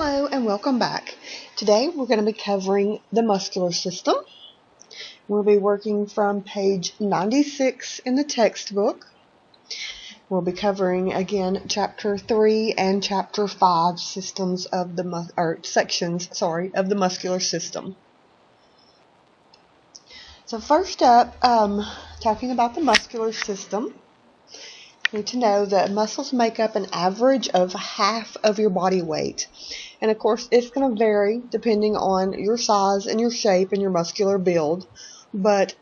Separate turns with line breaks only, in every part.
Hello and welcome back. Today we're going to be covering the muscular system. We'll be working from page 96 in the textbook. We'll be covering again chapter 3 and chapter 5 sections of the muscular system. So first up, talking about the muscular system. You need to know that muscles make up an average of half of your body weight. And of course, it's going to vary depending on your size and your shape and your muscular build. But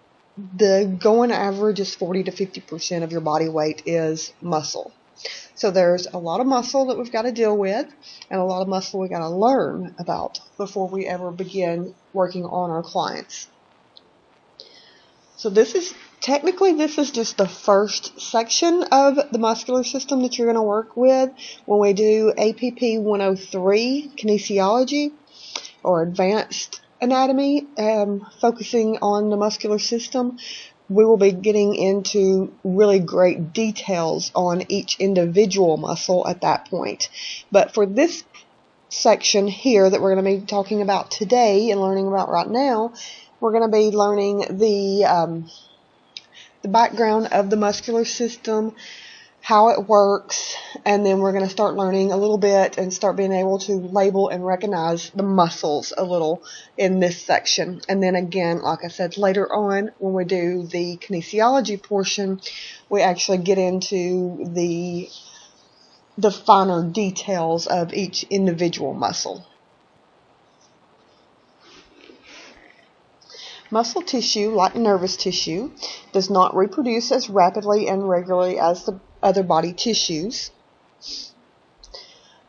the going average is 40 to 50% of your body weight is muscle. So there's a lot of muscle that we've got to deal with and a lot of muscle we've got to learn about before we ever begin working on our clients. So this is just the first section of the muscular system that you're going to work with when we do APP 103, kinesiology, or advanced anatomy, focusing on the muscular system. We will be getting into really great details on each individual muscle at that point. But for this section here that we're going to be talking about today and learning about right now, we're going to be learning the background of the muscular system, how it works, and then we're going to start learning a little bit and start being able to label and recognize the muscles a little in this section. And then again, like I said, later on when we do the kinesiology portion, we actually get into the finer details of each individual muscle. Muscle tissue, like nervous tissue, does not reproduce as rapidly and regularly as the other body tissues.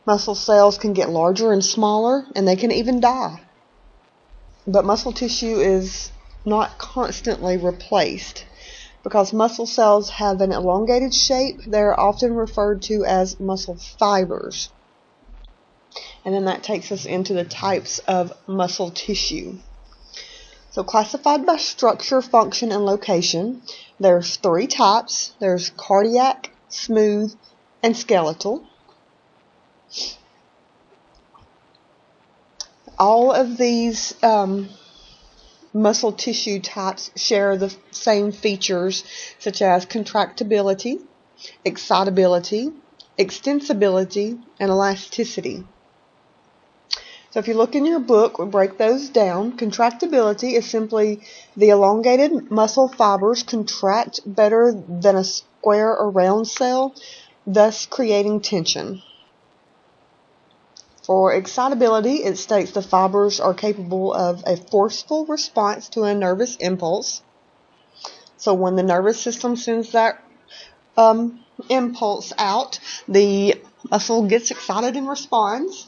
Muscle cells can get larger and smaller, and they can even die. But muscle tissue is not constantly replaced. Because muscle cells have an elongated shape, they're often referred to as muscle fibers. And then that takes us into the types of muscle tissue. So classified by structure, function, and location, there's 3 types. There's cardiac, smooth, and skeletal. All of these muscle tissue types share the same features such as contractibility, excitability, extensibility, and elasticity. So if you look in your book, we break those down. Contractibility is simply the elongated muscle fibers contract better than a square or round cell, thus creating tension. For excitability, it states the fibers are capable of a forceful response to a nervous impulse. So when the nervous system sends that impulse out, the muscle gets excited and responds.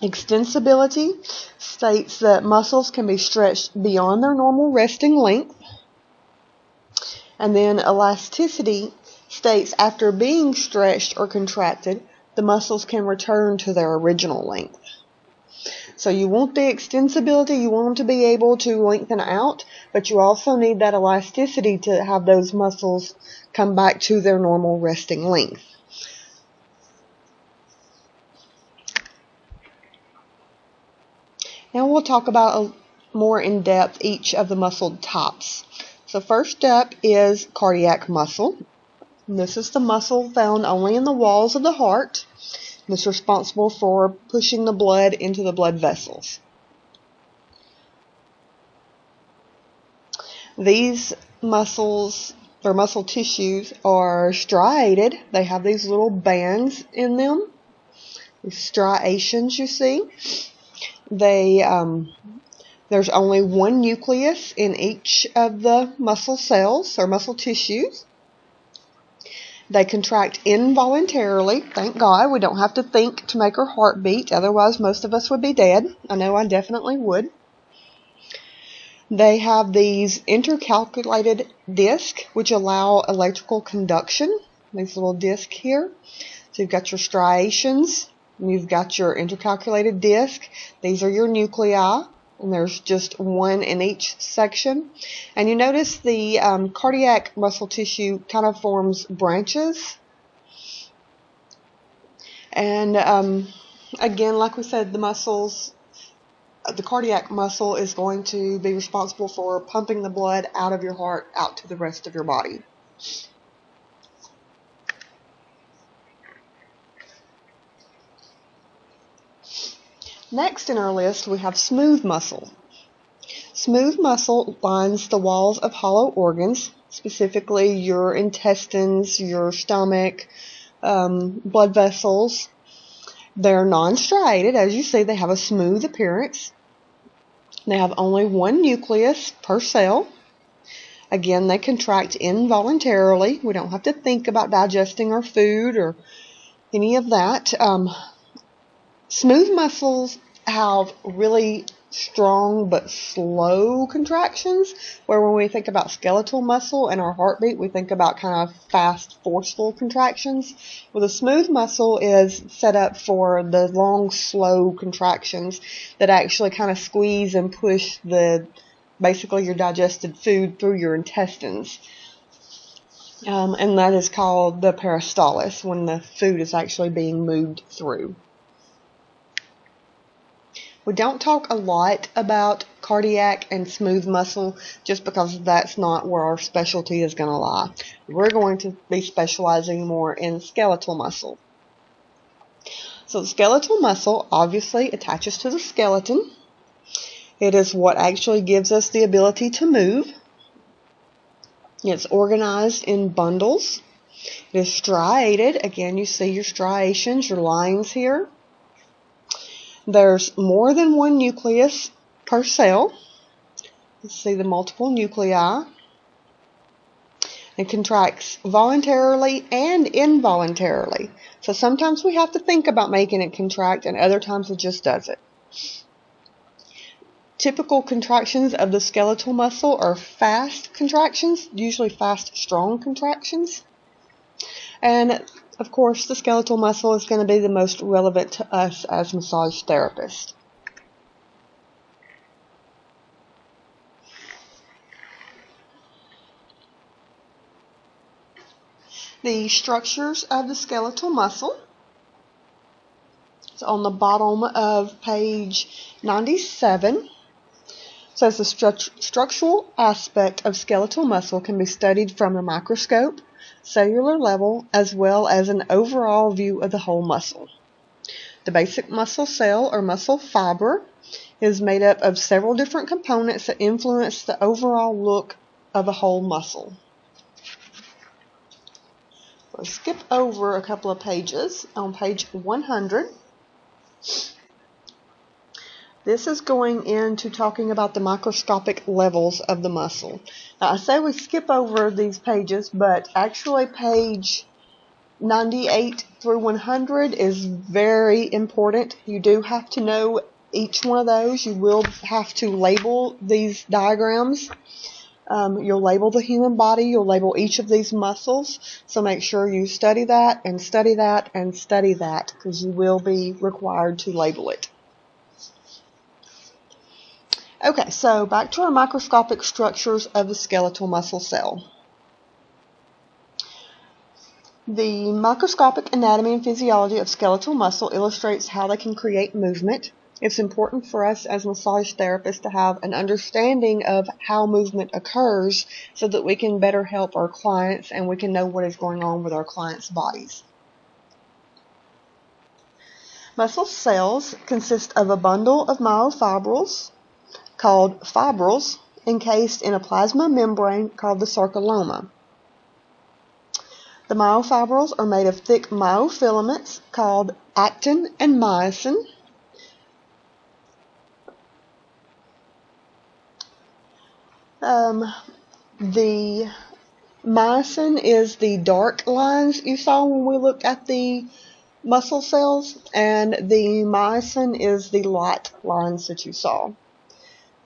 Extensibility states that muscles can be stretched beyond their normal resting length. And then elasticity states after being stretched or contracted, the muscles can return to their original length. So you want the extensibility, you want them to be able to lengthen out, but you also need that elasticity to have those muscles come back to their normal resting length. Now we'll talk about more in depth each of the muscle types. So first up is cardiac muscle. This is the muscle found only in the walls of the heart. It's responsible for pushing the blood into the blood vessels. These muscles or muscle tissues are striated. They have these little bands in them, these striations you see. There's only one nucleus in each of the muscle cells or muscle tissues. They contract involuntarily. Thank God we don't have to think to make our heart beat. Otherwise, most of us would be dead. I know I definitely would. They have these intercalculated discs which allow electrical conduction. These little discs here. So you've got your striations. You've got your intercalculated disc. These are your nuclei, and there's just one in each section. And you notice the cardiac muscle tissue kind of forms branches. And Again, like we said, the cardiac muscle is going to be responsible for pumping the blood out of your heart out to the rest of your body. Next in our list, we have smooth muscle. Smooth muscle lines the walls of hollow organs, specifically your intestines, your stomach, blood vessels. They're non-striated. As you see, they have a smooth appearance. They have only one nucleus per cell. Again, they contract involuntarily. We don't have to think about digesting our food or any of that. Smooth muscles have really strong but slow contractions, where when we think about skeletal muscle and our heartbeat, we think about kind of fast, forceful contractions. Well, the smooth muscle is set up for the long, slow contractions that actually kind of squeeze and push basically your digested food through your intestines. And that is called the peristalsis, when the food is actually being moved through. We don't talk a lot about cardiac and smooth muscle just because that's not where our specialty is going to lie. We're going to be specializing more in skeletal muscle. So the skeletal muscle obviously attaches to the skeleton. It is what actually gives us the ability to move. It's organized in bundles. It is striated. Again, you see your striations, your lines here. There's more than one nucleus per cell. Let's see the multiple nuclei. It contracts voluntarily and involuntarily. So sometimes we have to think about making it contract, and other times it just does it. Typical contractions of the skeletal muscle are fast contractions, usually fast, strong contractions. And of course, the skeletal muscle is going to be the most relevant to us as massage therapists. The structures of the skeletal muscle. It's on the bottom of page 97. It says the structural aspect of skeletal muscle can be studied from the microscope, cellular level, as well as an overall view of the whole muscle. The basic muscle cell or muscle fiber is made up of several different components that influence the overall look of a whole muscle. We'll skip over a couple of pages. On page 100, this is going into talking about the microscopic levels of the muscle. Now, I say we skip over these pages, but actually page 98 through 100 is very important. You do have to know each one of those. You will have to label these diagrams. You'll label the human body. You'll label each of these muscles. So make sure you study that and study that and study that, because you will be required to label it. Okay, so back to our microscopic structures of the skeletal muscle cell. The microscopic anatomy and physiology of skeletal muscle illustrates how they can create movement. It's important for us as massage therapists to have an understanding of how movement occurs so that we can better help our clients and we can know what is going on with our clients' bodies. Muscle cells consist of a bundle of myofibrils called fibrils encased in a plasma membrane called the sarcolemma. The myofibrils are made of thick myofilaments called actin and myosin. The myosin is the dark lines you saw when we looked at the muscle cells, and the myosin is the light lines that you saw.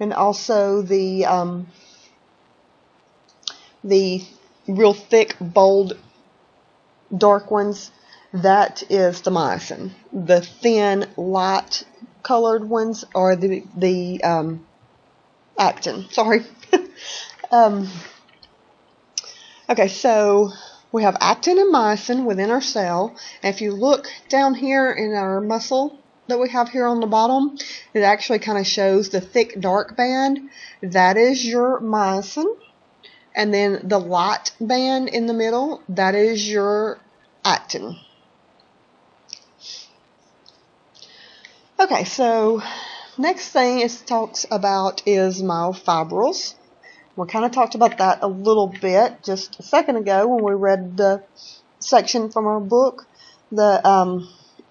And also the real thick, bold, dark ones, that is the myosin. The thin, light colored ones are the actin. Sorry. Okay, so we have actin and myosin within our cell. And if you look down here in our muscle, that we have here on the bottom, it actually kind of shows the thick dark band. That is your myosin. And then the light band in the middle, that is your actin. Okay, so next thing it talks about is myofibrils. We kind of talked about that a little bit just a second ago when we read the section from our book. That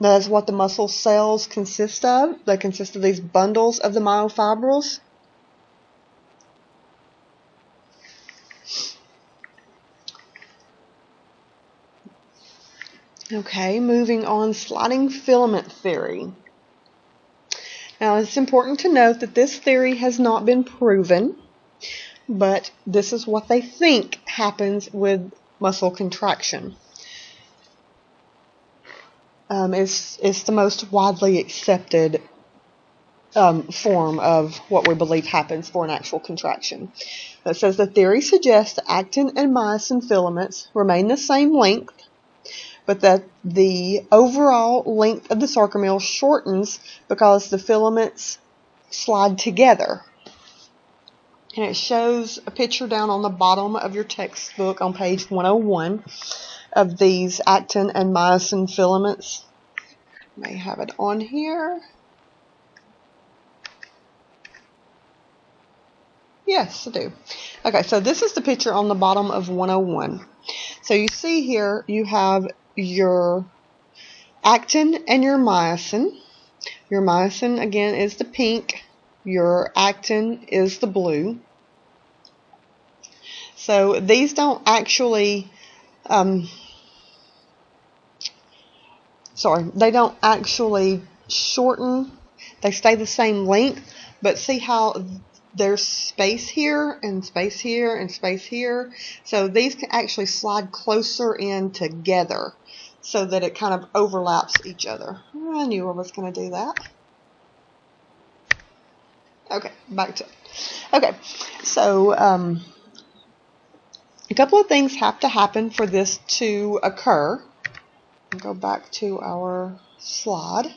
is what the muscle cells consist of. They consist of these bundles of the myofibrils. Okay, moving on, sliding filament theory. Now, it's important to note that this theory has not been proven, but this is what they think happens with muscle contraction. It's the most widely accepted form of what we believe happens for an actual contraction. It says the theory suggests that actin and myosin filaments remain the same length, but that the overall length of the sarcomere shortens because the filaments slide together. And it shows a picture down on the bottom of your textbook on page 101 of these actin and myosin filaments. I may have it on here. Yes, I do. Okay, so this is the picture on the bottom of 101. So you see here you have your actin and your myosin. Your myosin, again, is the pink. Your actin is the blue. So these don't actually, they don't actually shorten. They stay the same length, but see how there's space here and space here and space here. So these can actually slide closer in together so that it kind of overlaps each other. I knew I was going to do that. Okay, back to it. Okay, so a couple of things have to happen for this to occur. I'll go back to our slide.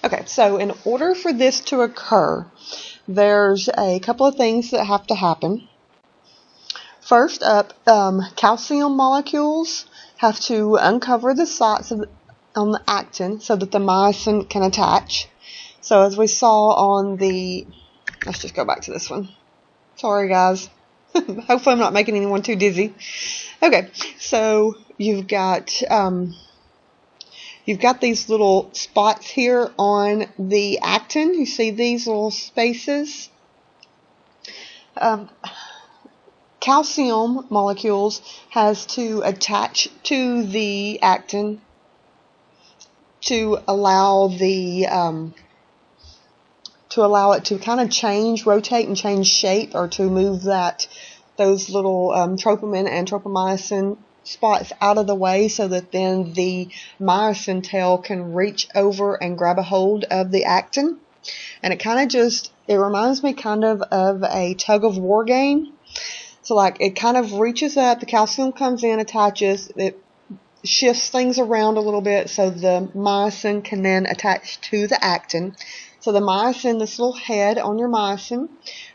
Okay, so in order for this to occur, there's a couple of things that have to happen. First up, calcium molecules have to uncover the sites on the actin so that the myosin can attach. So as we saw on the, let's just go back to this one. Sorry guys. Hopefully I'm not making anyone too dizzy. Okay, so you've got these little spots here on the actin. You see these little spaces? Calcium molecules has to attach to the actin to allow it to kind of change, rotate and change shape, or to move those little troponin and tropomyosin spots out of the way so that then the myosin tail can reach over and grab a hold of the actin. And it reminds me kind of a tug of war game. So like it kind of reaches up, the calcium comes in, attaches, it shifts things around a little bit so the myosin can then attach to the actin. So the myosin, this little head on your myosin,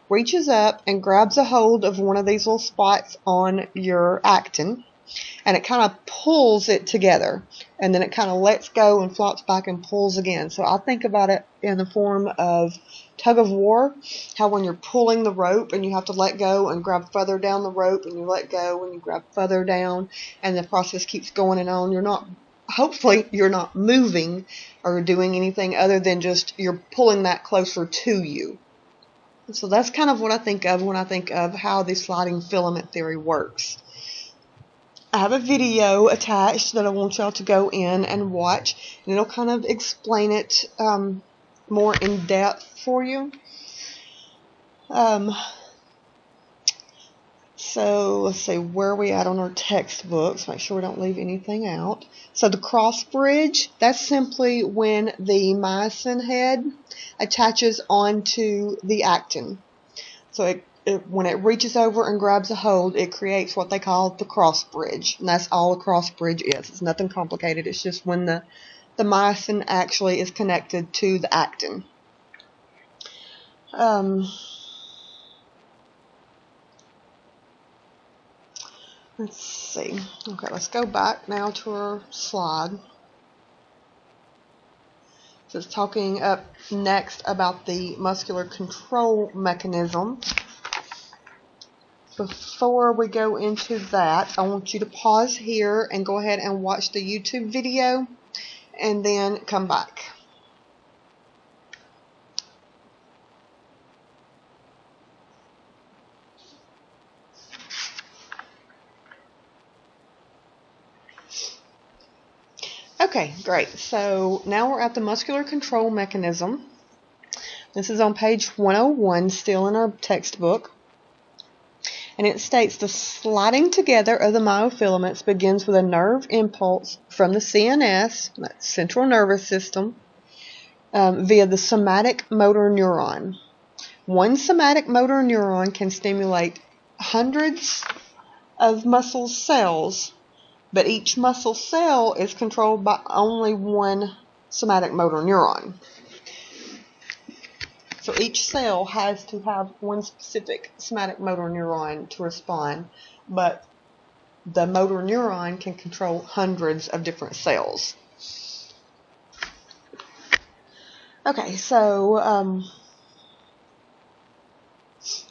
reaches up and grabs a hold of one of these little spots on your actin, and it kind of pulls it together, and then it kind of lets go and flops back and pulls again. So I think about it in the form of tug of war, how when you're pulling the rope and you have to let go and grab further down the rope, and you let go and you grab further down, and the process keeps going on. Hopefully you're not moving or doing anything other than just you're pulling that closer to you. So that's kind of what I think of when I think of how the sliding filament theory works. I have a video attached that I want y'all to go in and watch, and it'll kind of explain it more in depth for you. So let's see, where are we at on our textbooks? Make sure we don't leave anything out. So the cross bridge, that's simply when the myosin head attaches onto the actin. So when it reaches over and grabs a hold, it creates what they call the cross bridge. And that's all a cross bridge is. It's nothing complicated. It's just when the the myosin actually is connected to the actin. Let's see. Okay, let's go back now to our slide. So it's talking up next about the muscular control mechanism. Before we go into that, I want you to pause here and go ahead and watch the YouTube video and then come back. Okay, great. So now we're at the muscular control mechanism. This is on page 101, still in our textbook. And it states the sliding together of the myofilaments begins with a nerve impulse from the CNS, that's central nervous system, via the somatic motor neuron. One somatic motor neuron can stimulate hundreds of muscle cells, but each muscle cell is controlled by only one somatic motor neuron. So each cell has to have one specific somatic motor neuron to respond, but the motor neuron can control hundreds of different cells. Okay, so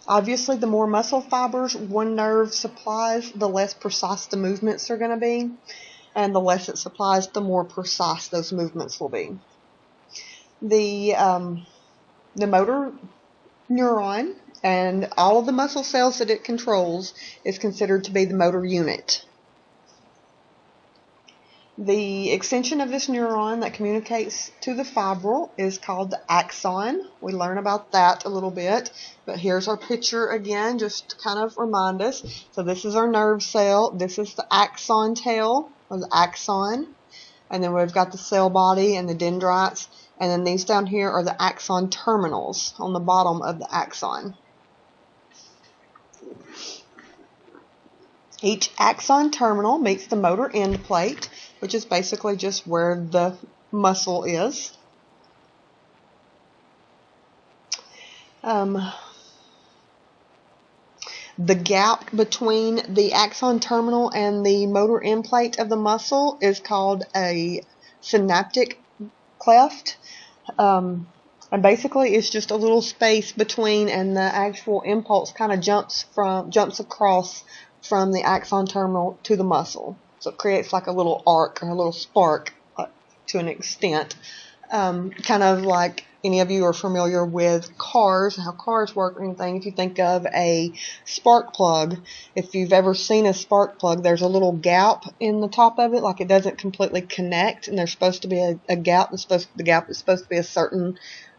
obviously the more muscle fibers one nerve supplies, the less precise the movements are going to be, and the less it supplies, the more precise those movements will be. The motor neuron and all of the muscle cells that it controls is considered to be the motor unit. The extension of this neuron that communicates to the fibril is called the axon. We learn about that a little bit, but here's our picture again, just to kind of remind us. So this is our nerve cell. This is the axon tail, or the axon. And then we've got the cell body and the dendrites. And then these down here are the axon terminals on the bottom of the axon. Each axon terminal meets the motor end plate, which is basically just where the muscle is. The gap between the axon terminal and the motor end plate of the muscle is called a synaptic cleft. And basically it's just a little space between, and the actual impulse kind of jumps across from the axon terminal to the muscle. So it creates like a little arc or a little spark to an extent. Kind of like any of you are familiar with cars, how cars work or anything. If you think of a spark plug, if you've ever seen a spark plug, there's a little gap in the top of it, like it doesn't completely connect, and there's supposed to be a gap. The gap is supposed to be a certain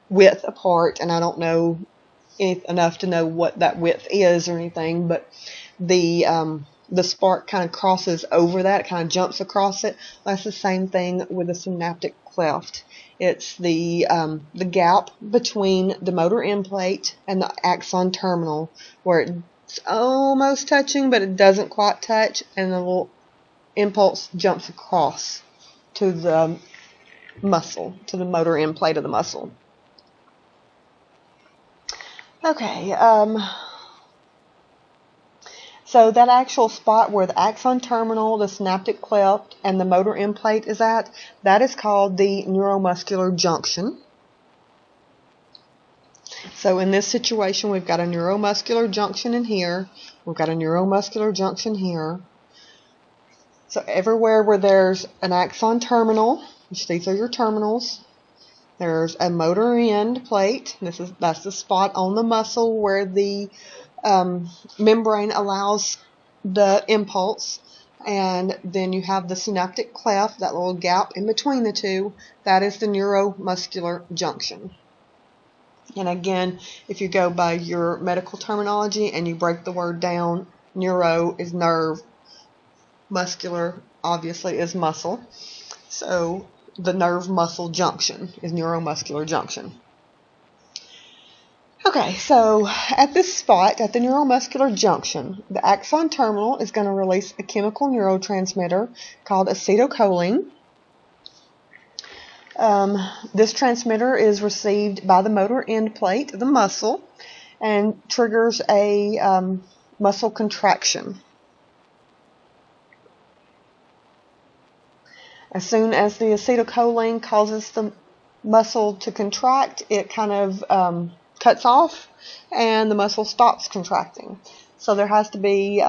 width apart, and I don't know enough to know what that width is or anything, but the spark kind of crosses over that, kind of jumps across it. That's the same thing with the synaptic cleft. It's the gap between the motor end plate and the axon terminal, where it's almost touching, but it doesn't quite touch, and the little impulse jumps across to the muscle, to the motor end plate of the muscle. Okay, so that actual spot where the axon terminal, the synaptic cleft, and the motor end plate is at, that is called the neuromuscular junction. So in this situation, we've got a neuromuscular junction in here. We've got a neuromuscular junction here. So everywhere where there's an axon terminal, which these are your terminals, there's a motor end plate. That's the spot on the muscle where the membrane allows the impulse, and then you have the synaptic cleft, that little gap in between the two. That is the neuromuscular junction. And again, if you go by your medical terminology and you break the word down, neuro is nerve, muscular obviously is muscle, so the nerve muscle junction is neuromuscular junction. Okay, so at this spot, at the neuromuscular junction, the axon terminal is going to release a chemical neurotransmitter called acetylcholine. This transmitter is received by the motor end plate of the muscle and triggers a muscle contraction. As soon as the acetylcholine causes the muscle to contract, it kind of cuts off and the muscle stops contracting. So there has to be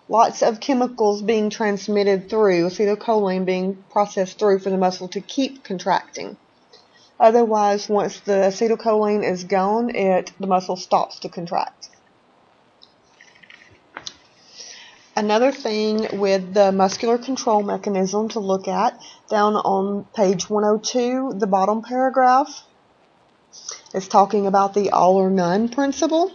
lots of chemicals being transmitted through, acetylcholine being processed through for the muscle to keep contracting. Otherwise, once the acetylcholine is gone, the muscle stops to contract. Another thing with the muscular control mechanism to look at, down on page 102, the bottom paragraph, is talking about the all or none principle.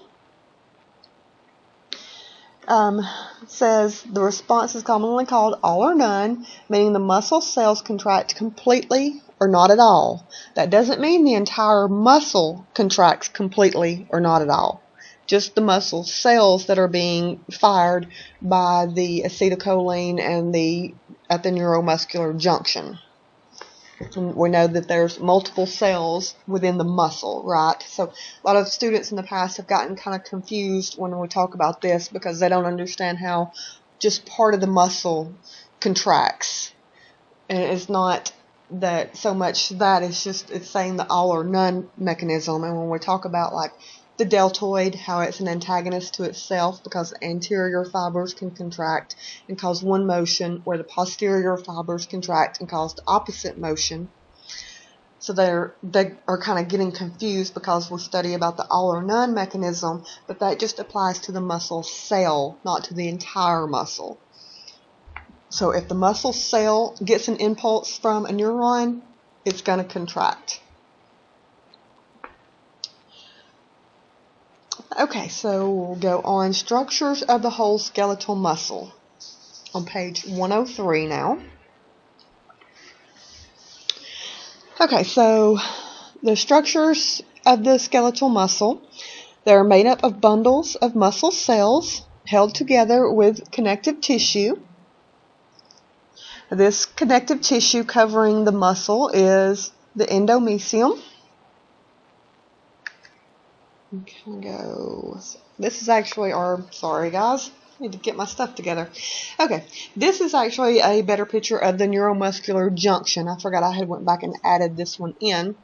It says the response is commonly called all or none, meaning the muscle cells contract completely or not at all. That doesn't mean the entire muscle contracts completely or not at all. Just the muscle cells that are being fired by the acetylcholine and at the neuromuscular junction. And we know that there's multiple cells within the muscle, right? So a lot of students in the past have gotten kind of confused when we talk about this because they don't understand how just part of the muscle contracts. And it's not that so much that, it's saying the all or none mechanism. And when we talk about like the deltoid, how it's an antagonist to itself because the anterior fibers can contract and cause one motion, where the posterior fibers contract and cause the opposite motion. So they are kind of getting confused because we study about the all or none mechanism, but that just applies to the muscle cell, not to the entire muscle. So if the muscle cell gets an impulse from a neuron, it's going to contract. Okay, so we'll go on structures of the whole skeletal muscle on page 103 now. Okay, so the structures of the skeletal muscle, they're made up of bundles of muscle cells held together with connective tissue. This connective tissue covering the muscle is the endomysium. This is actually sorry guys, I need to get my stuff together. Okay, this is actually a better picture of the neuromuscular junction. I forgot I had went back and added this one in.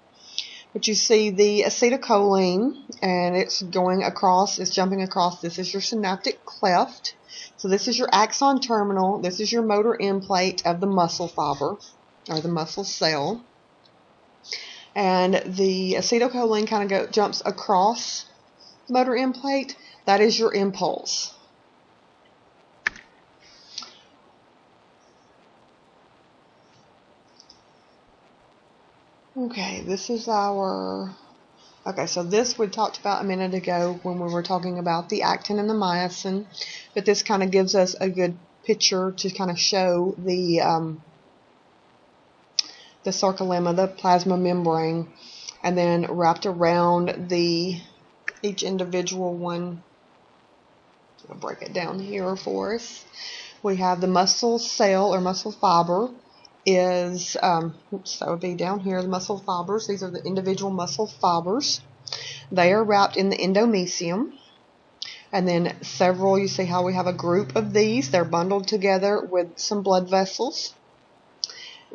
But you see the acetylcholine, and it's jumping across. This is your synaptic cleft. So this is your axon terminal. This is your motor end plate of the muscle fiber, or the muscle cell. And the acetylcholine kind of jumps across the motor end plate. That is your impulse. Okay, this is so this we talked about a minute ago when we were talking about the actin and the myosin, but this kind of gives us a good picture to kind of show the sarcolemma, the plasma membrane, and then wrapped around each individual one. I'll break it down here for us. We have the muscle cell or muscle fiber is, that would be down here, the muscle fibers. These are the individual muscle fibers. They are wrapped in the endomysium. And then you see how we have a group of these. They're bundled together with some blood vessels.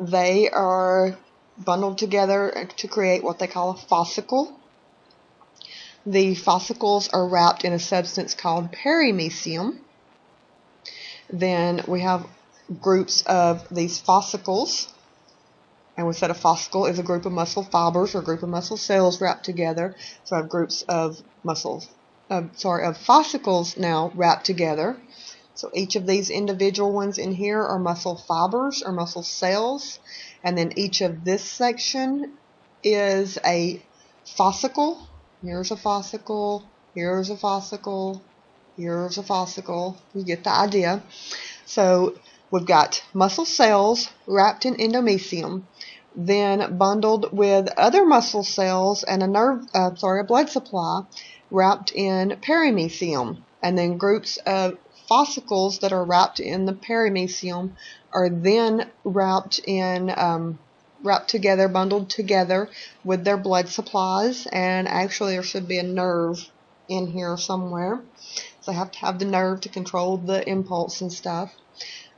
They are bundled together to create what they call a fossicle. The fossicles are wrapped in a substance called perimysium. Then we have groups of these fossicles, and we said a fossicle is a group of muscle fibers or a group of muscle cells wrapped together. So I have groups of fossicles now wrapped together. So each of these individual ones in here are muscle fibers or muscle cells, and then each of this section is a fossicle. Here's a fossicle, here's a fossicle, here's a fossicle. You get the idea. So we've got muscle cells wrapped in endomysium, then bundled with other muscle cells and a blood supply wrapped in perimysium, and then groups of fossicles that are wrapped in the perimysium are then wrapped in wrapped together, bundled together with their blood supplies, and actually there should be a nerve in here somewhere. So they have to have the nerve to control the impulse and stuff.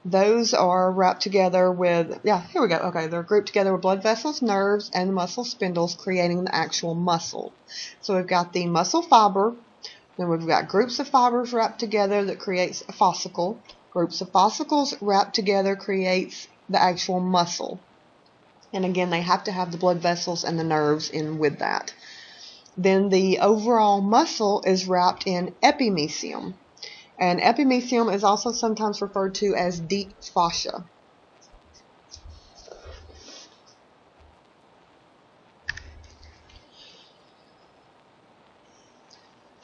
Those are wrapped together with, here we go. Okay, they're grouped together with blood vessels, nerves, and muscle spindles, creating the actual muscle. So we've got the muscle fiber, then we've got groups of fibers wrapped together that creates a fossicle. Groups of fossicles wrapped together creates the actual muscle. And again, they have to have the blood vessels and the nerves in with that. Then the overall muscle is wrapped in epimysium. And epimysium is also sometimes referred to as deep fascia.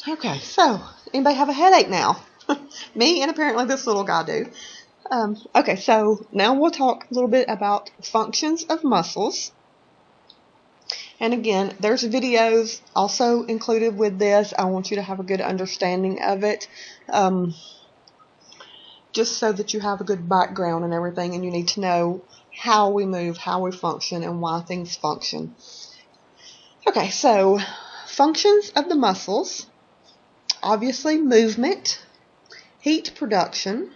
Okay, so anybody have a headache now? Me and apparently this little guy do. Okay, so now we'll talk a little bit about functions of muscles. And again, there's videos also included with this. I want you to have a good understanding of it, just so that you have a good background and everything, and you need to know how we move, how we function, and why things function. Okay, so functions of the muscles. Obviously, movement, heat production,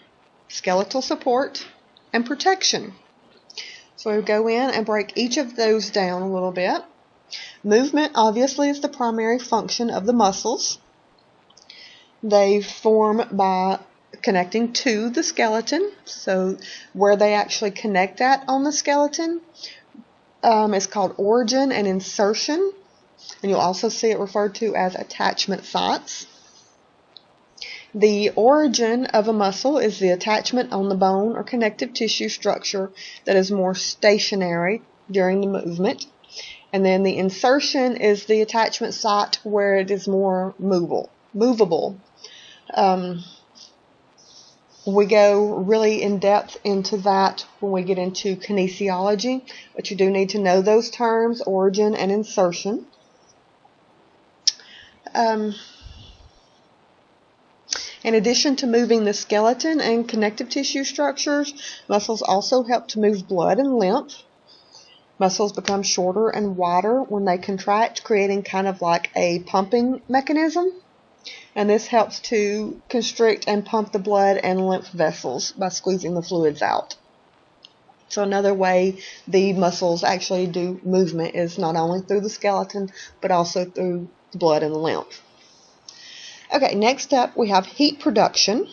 skeletal support, and protection. So we'll go in and break each of those down a little bit. Movement, obviously, is the primary function of the muscles. They form by connecting to the skeleton. So where they actually connect at on the skeleton is called origin and insertion. And you'll also see it referred to as attachment sites. The origin of a muscle is the attachment on the bone or connective tissue structure that is more stationary during the movement. And then the insertion is the attachment site where it is more movable. We go really in depth into that when we get into kinesiology, but you do need to know those terms, origin and insertion. In addition to moving the skeleton and connective tissue structures, muscles also help to move blood and lymph. Muscles become shorter and wider when they contract, creating kind of like a pumping mechanism. And this helps to constrict and pump the blood and lymph vessels by squeezing the fluids out. So another way the muscles actually do movement is not only through the skeleton, but also through the blood and the lymph. Okay, next up we have heat production.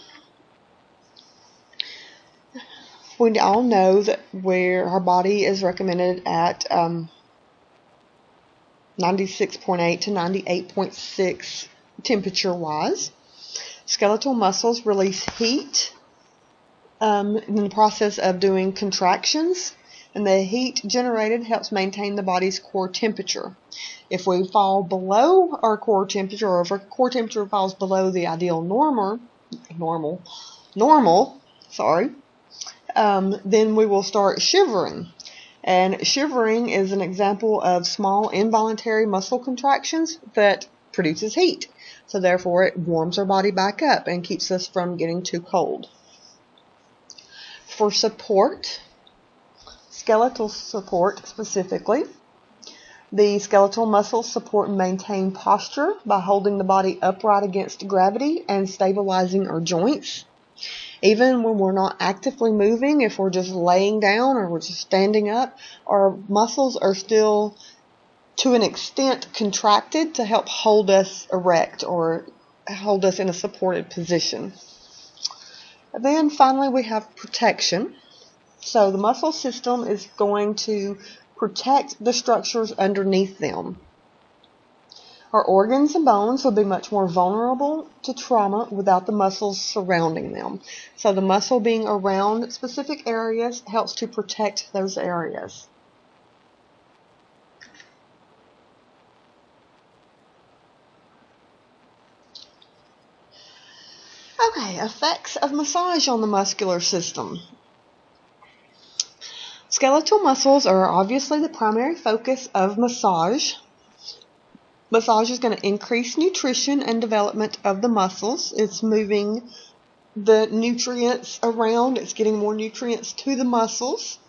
We all know that where our body is recommended at 96.8 to 98.6 temperature-wise. Skeletal muscles release heat in the process of doing contractions, and the heat generated helps maintain the body's core temperature. If we fall below our core temperature, or if our core temperature falls below the ideal normal, then we will start shivering. And shivering is an example of small involuntary muscle contractions that produces heat. So therefore it warms our body back up and keeps us from getting too cold. For support, skeletal support specifically, the skeletal muscles support and maintain posture by holding the body upright against gravity and stabilizing our joints. Even when we're not actively moving, if we're just laying down or we're just standing up, our muscles are still to an extent contracted to help hold us erect or hold us in a supported position. And then finally we have protection. So the muscle system is going to protect the structures underneath them. Our organs and bones will be much more vulnerable to trauma without the muscles surrounding them. So the muscle being around specific areas helps to protect those areas. Okay, effects of massage on the muscular system. Skeletal muscles are obviously the primary focus of massage. Massage is going to increase nutrition and development of the muscles. It's moving the nutrients around. It's getting more nutrients to the muscles.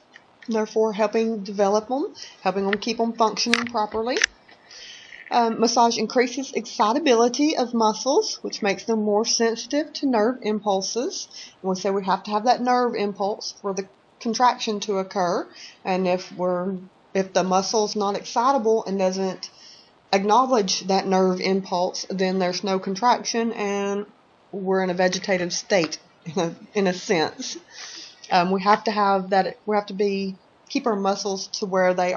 therefore helping develop them, helping them keep them functioning properly. Massage increases excitability of muscles, which makes them more sensitive to nerve impulses. And we say we have to have that nerve impulse for the contraction to occur. And if the muscle's not excitable and doesn't acknowledge that nerve impulse, then there's no contraction, and we're in a vegetative state in a sense. We have to have that. We have to keep our muscles to where they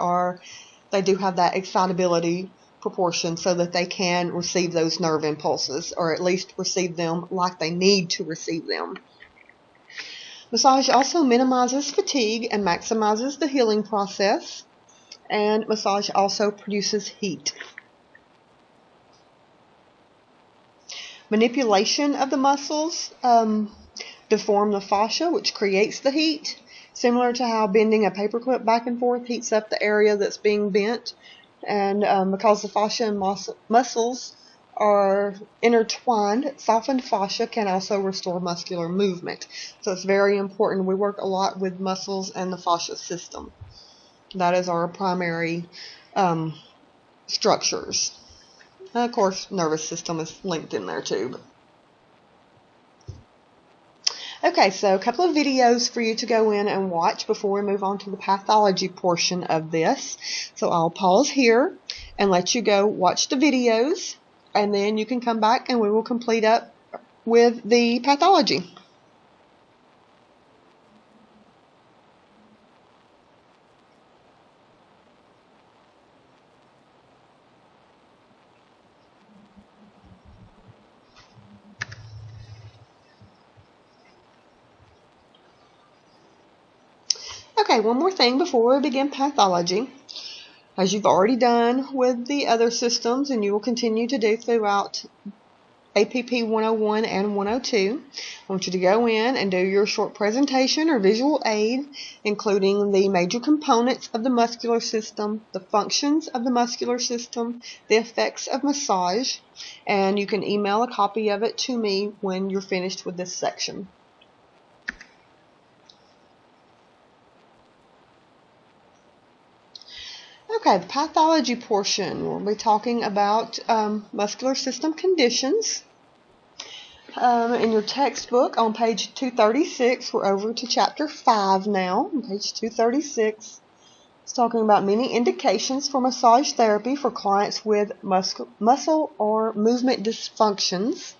do have that excitability proportion so that they can receive those nerve impulses, or at least receive them like they need to receive them. Massage also minimizes fatigue and maximizes the healing process, and massage also produces heat. Manipulation of the muscles deform the fascia, which creates the heat, similar to how bending a paperclip back and forth heats up the area that's being bent. And because the fascia and muscles are intertwined, softened fascia can also restore muscular movement. So it's very important. We work a lot with muscles and the fascia system. That is our primary structures. And of course, nervous system is linked in there too. Okay, so a couple of videos for you to go in and watch before we move on to the pathology portion of this. So I'll pause here and let you go watch the videos, and then you can come back and we will complete up with the pathology. Okay, one more thing before we begin pathology. As you've already done with the other systems, and you will continue to do throughout APP 101 and 102, I want you to go in and do your short presentation or visual aid, including the major components of the muscular system, the functions of the muscular system, the effects of massage, and you can email a copy of it to me when you're finished with this section. Okay, the pathology portion, we'll be talking about muscular system conditions. In your textbook on page 236, we're over to chapter 5 now, on page 236. It's talking about many indications for massage therapy for clients with muscle or movement dysfunctions.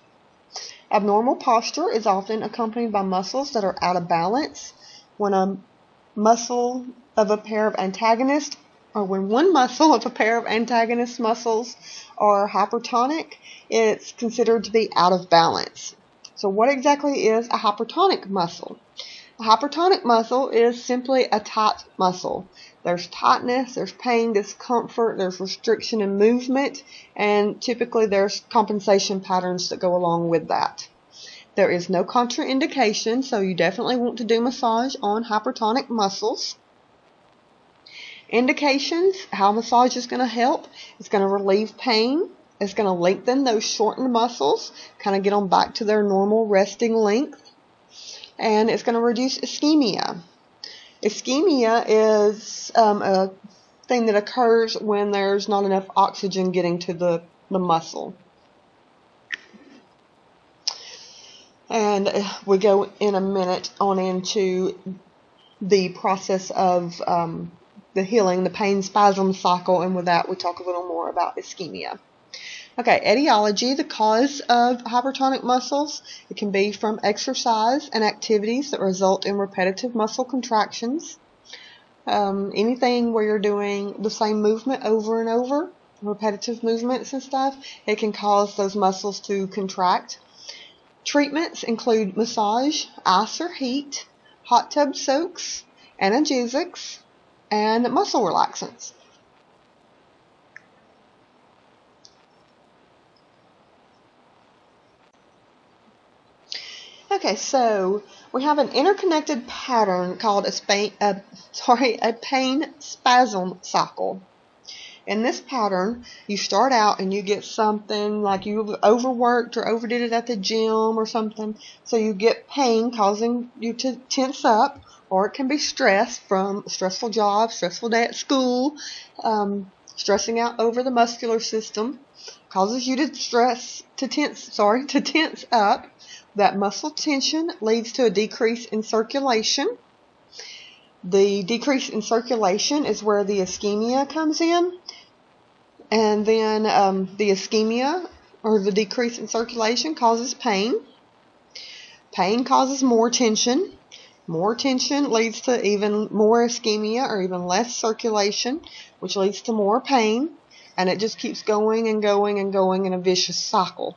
Abnormal posture is often accompanied by muscles that are out of balance. When a muscle of a pair of antagonists or when one muscle of a pair of antagonist muscles are hypertonic, it's considered to be out of balance. So what exactly is a hypertonic muscle? A hypertonic muscle is simply a tight muscle. There's tightness, there's pain, discomfort, there's restriction in movement, and typically there's compensation patterns that go along with that. There is no contraindication, so you definitely want to do massage on hypertonic muscles. Indications, how massage is going to help. It's going to relieve pain. It's going to lengthen those shortened muscles, kind of get them back to their normal resting length. And it's going to reduce ischemia. Ischemia is a thing that occurs when there's not enough oxygen getting to the muscle. And we go in a minute on into the process of the healing, the pain spasm cycle, and with that we talk a little more about ischemia. Okay, etiology, the cause of hypertonic muscles. It can be from exercise and activities that result in repetitive muscle contractions. Anything where you're doing the same movement over and over, repetitive movements and stuff, it can cause those muscles to contract. Treatments include massage, ice or heat, hot tub soaks, analgesics, and muscle relaxants. Okay, so we have an interconnected pattern called a pain spasm cycle. In this pattern, you start out and you get something like you've overworked or overdid it at the gym or something, so you get pain causing you to tense up, or it can be stress from a stressful job, stressful day at school, stressing out over the muscular system causes you to tense up. That muscle tension leads to a decrease in circulation. The decrease in circulation is where the ischemia comes in. And then the ischemia, or the decrease in circulation, causes pain. Pain causes more tension. More tension leads to even more ischemia, or even less circulation, which leads to more pain. And it just keeps going and going and going in a vicious cycle.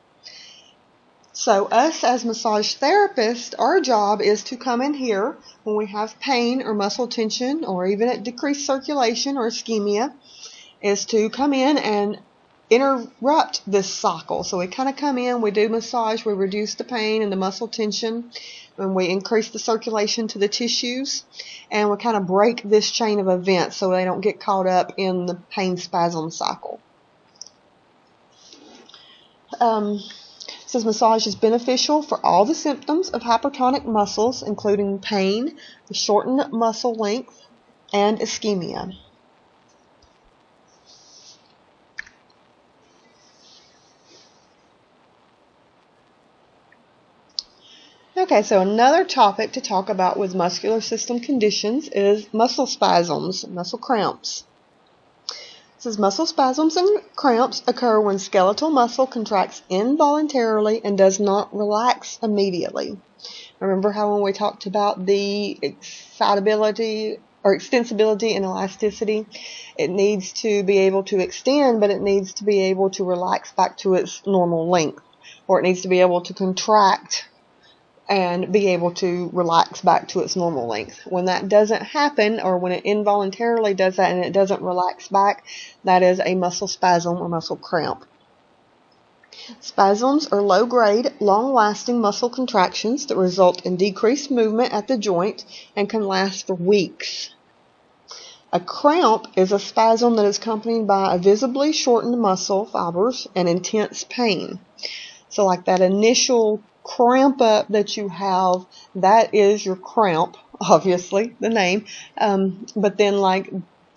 So us as massage therapists, our job is to come in here when we have pain or muscle tension, or even at decreased circulation or ischemia, is to come in and interrupt this cycle. So we kind of come in, we do massage, we reduce the pain and the muscle tension, and we increase the circulation to the tissues, and we kind of break this chain of events so they don't get caught up in the pain spasm cycle. Says massage is beneficial for all the symptoms of hypertonic muscles, including pain, the shortened muscle length, and ischemia. Okay, so another topic to talk about with muscular system conditions is muscle spasms, muscle cramps. It says muscle spasms and cramps occur when skeletal muscle contracts involuntarily and does not relax immediately. Remember how when we talked about the excitability or extensibility and elasticity, it needs to be able to extend, but it needs to be able to relax back to its normal length, or it needs to be able to contract and be able to relax back to its normal length. When that doesn't happen, or when it involuntarily does that and it doesn't relax back, that is a muscle spasm or muscle cramp. Spasms are low-grade, long-lasting muscle contractions that result in decreased movement at the joint and can last for weeks. A cramp is a spasm that is accompanied by a visibly shortened muscle fibers and intense pain. So like that initial cramp up that you have, that is your cramp, obviously, the name. But then like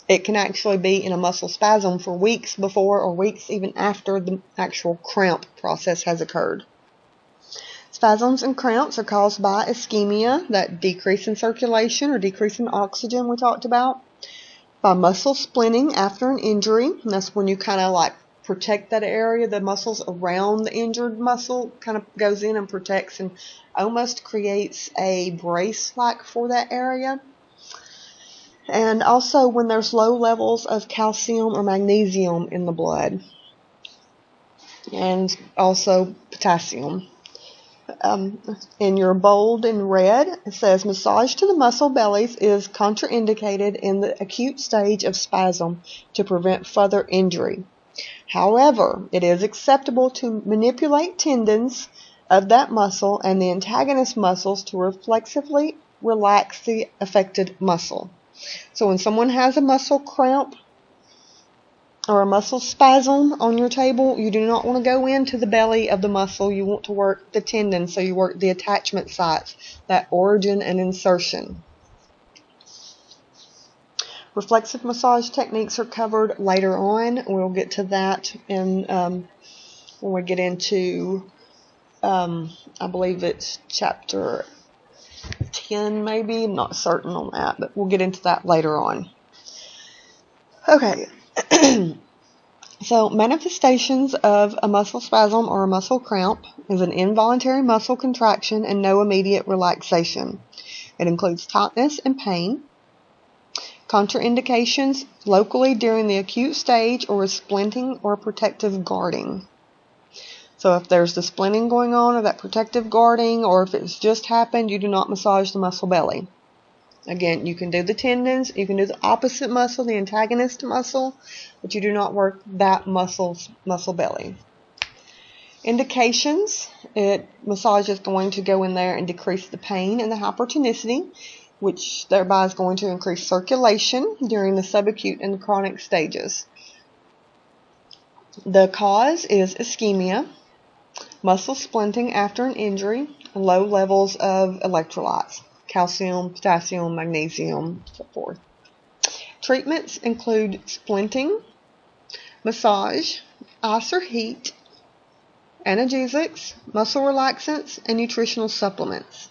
it can actually be in a muscle spasm for weeks before or weeks even after the actual cramp process has occurred. Spasms and cramps are caused by ischemia, that decrease in circulation or decrease in oxygen we talked about, by muscle splinting after an injury, and that's when you kind of like protect that area. The muscles around the injured muscle kind of goes in and protects and almost creates a brace like for that area. And also when there's low levels of calcium or magnesium in the blood, and also potassium. In your bold in red, it says massage to the muscle bellies is contraindicated in the acute stage of spasm to prevent further injury. However, it is acceptable to manipulate tendons of that muscle and the antagonist muscles to reflexively relax the affected muscle. So when someone has a muscle cramp or a muscle spasm on your table, you do not want to go into the belly of the muscle. You want to work the tendon, so you work the attachment sites, that origin and insertion. Reflexive massage techniques are covered later on. We'll get to that when we get into, I believe it's chapter 10 maybe. I'm not certain on that, but we'll get into that later on. Okay. So manifestations of a muscle spasm or a muscle cramp is an involuntary muscle contraction and no immediate relaxation. It includes tightness and pain. Contraindications locally during the acute stage or splinting or protective guarding. So if there's the splinting going on or that protective guarding, or if it's just happened, you do not massage the muscle belly. Again, you can do the tendons, you can do the opposite muscle, the antagonist muscle, but you do not work that muscle belly. Indications, massage is going to go in there and decrease the pain and the hypertonicity, which thereby is going to increase circulation during the subacute and chronic stages. The cause is ischemia, muscle splinting after an injury, and low levels of electrolytes, calcium, potassium, magnesium, so forth. Treatments include splinting, massage, ice or heat, analgesics, muscle relaxants, and nutritional supplements.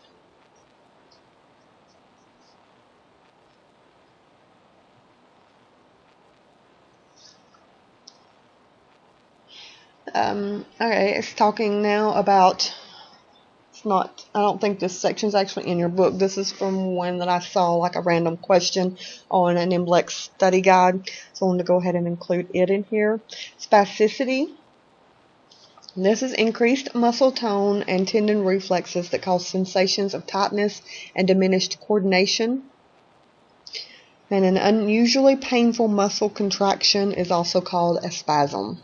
Okay, it's talking now about, I don't think this section is actually in your book. This is from one that I saw, like a random question on an NBLEX study guide. So I wanted to go ahead and include it in here. Spasticity. This is increased muscle tone and tendon reflexes that cause sensations of tightness and diminished coordination. And an unusually painful muscle contraction is also called a spasm.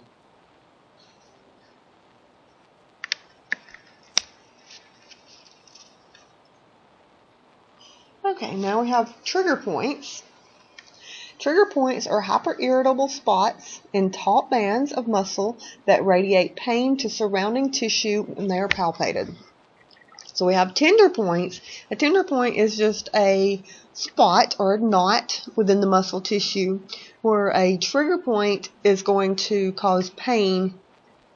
Okay, now we have trigger points. Trigger points are hyperirritable spots in taut bands of muscle that radiate pain to surrounding tissue when they are palpated. So we have tender points. A tender point is just a spot or a knot within the muscle tissue, where a trigger point is going to cause pain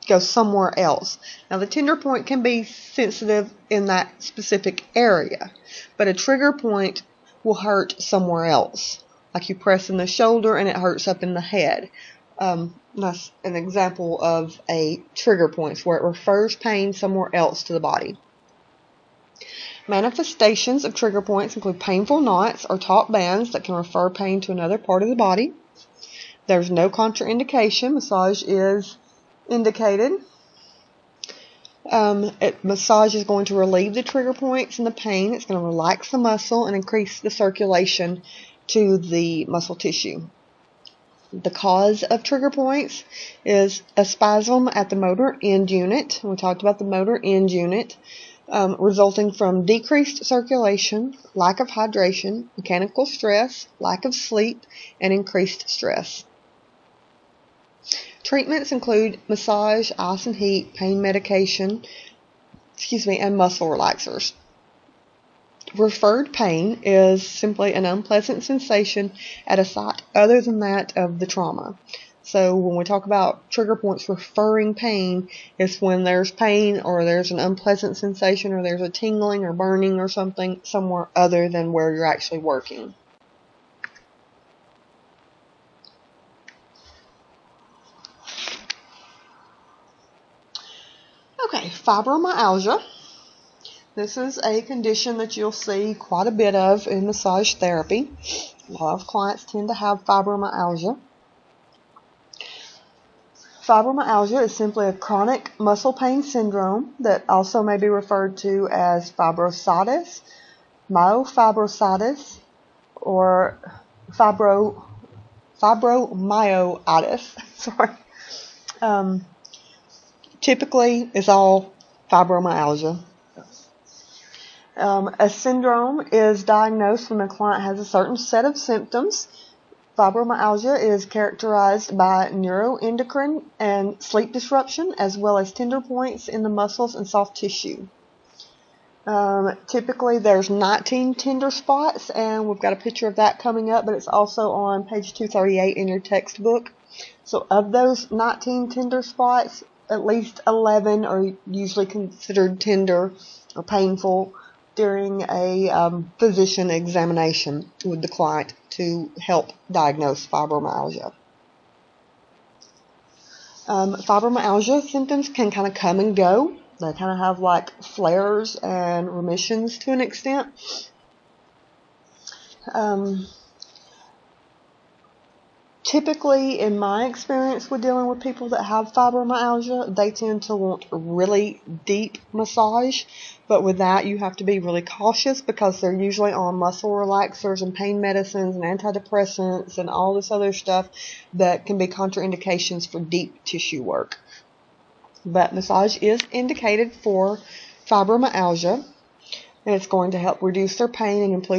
to go somewhere else. Now the tender point can be sensitive in that specific area, but a trigger point will hurt somewhere else. Like you press in the shoulder and it hurts up in the head. That's an example of a trigger point, where it refers pain somewhere else to the body. Manifestations of trigger points include painful knots or taut bands that can refer pain to another part of the body. There's no contraindication. Massage is indicated. Massage is going to relieve the trigger points and the pain. It's going to relax the muscle and increase the circulation to the muscle tissue. The cause of trigger points is a spasm at the motor end unit. We talked about the motor end unit, resulting from decreased circulation, lack of hydration, mechanical stress, lack of sleep, and increased stress. Treatments include massage, ice and heat, pain medication, and muscle relaxers. Referred pain is simply an unpleasant sensation at a site other than that of the trauma. So when we talk about trigger points referring pain, it's when there's pain or there's an unpleasant sensation or there's a tingling or burning or something somewhere other than where you're actually working. Okay, fibromyalgia. This is a condition that you'll see quite a bit of in massage therapy. A lot of clients tend to have fibromyalgia. Fibromyalgia is simply a chronic muscle pain syndrome that also may be referred to as fibrositis, myofibrosis, or fibromyositis. Sorry. Typically, it's all fibromyalgia. A syndrome is diagnosed when the client has a certain set of symptoms. Fibromyalgia is characterized by neuroendocrine and sleep disruption, as well as tender points in the muscles and soft tissue. Typically, there's 19 tender spots, and we've got a picture of that coming up, but it's also on page 238 in your textbook. So of those 19 tender spots, at least 11 are usually considered tender or painful during a physician examination with the client to help diagnose fibromyalgia. Fibromyalgia symptoms can kind of come and go. They kind of have like flares and remissions to an extent. Typically, in my experience with dealing with people that have fibromyalgia, they tend to want really deep massage. But with that, you have to be really cautious because they're usually on muscle relaxers and pain medicines and antidepressants and all this other stuff that can be contraindications for deep tissue work. But massage is indicated for fibromyalgia, and it's going to help reduce their pain and improve